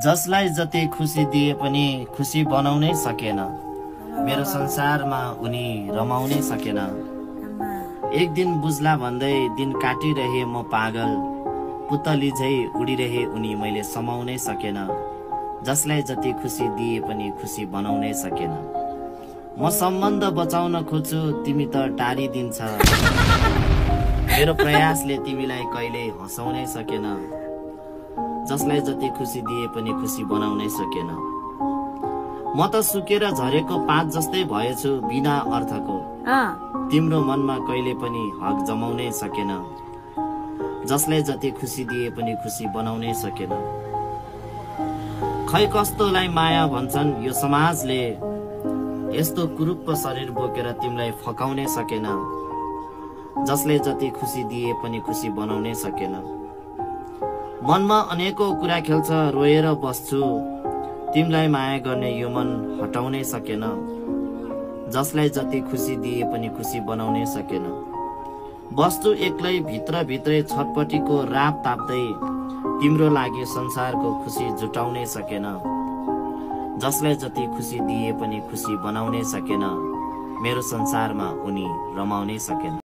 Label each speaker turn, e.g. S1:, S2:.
S1: जसलाई जति खुसी दिए पनि खुसी बनाउनै सकेन। मेरो संसारमा उनी रमाउनै सकेन। एक दिन बुझ्ला भन्दै दिन काटिरहे म पागल, पुतली झै उडिरहे उनी मैले समाउनै सकेन। जसलाई जति खुसी दिए पनि खुसी बनाउनै सकेन। म सम्बन्ध बचाउन खोज्छु, तिमी त टारिदिन्छ। मेरो प्रयासले तिमीलाई कहिल्यै हँसाउनै सकेन। जसलाई जति खुसी दिए पनि खुसी बनाउनै सकेन। म त सुकेर झरेको पात जस्तै भएछु बिना अर्थको। तिम्रो मनमा कहिले पनि हक जमाउनै सकेन। जसलाई जति खुसी दिए पनि खुसी बनाउनै सकेन। खै कस्तोलाई माया भन्छन् यो समाजले, यस्तो कुरूप शरीर बोकेर तिमीलाई फकाउनै सकेन। जसले जति खुसी दिए पनि खुसी बनाउनै सकेन। मनमा अनेकौं कुरा खेल्छ, रोएर बस्छु, तिमीलाई माया गर्ने यो मन हटाउनै सकेन। जसलाई जति खुसी दिए पनि खुसी बनाउनै सकेन। वस्तु एक्लै भित्र भित्रै छटपटीको राप ताप्दै तिम्रो लागि संसारको खुसी जुटाउनै सकेन। जसलाई जति खुसी दिए पनि खुसी बनाउनै सकेन। मेरो संसारमा उनी रमाउनै सकेन।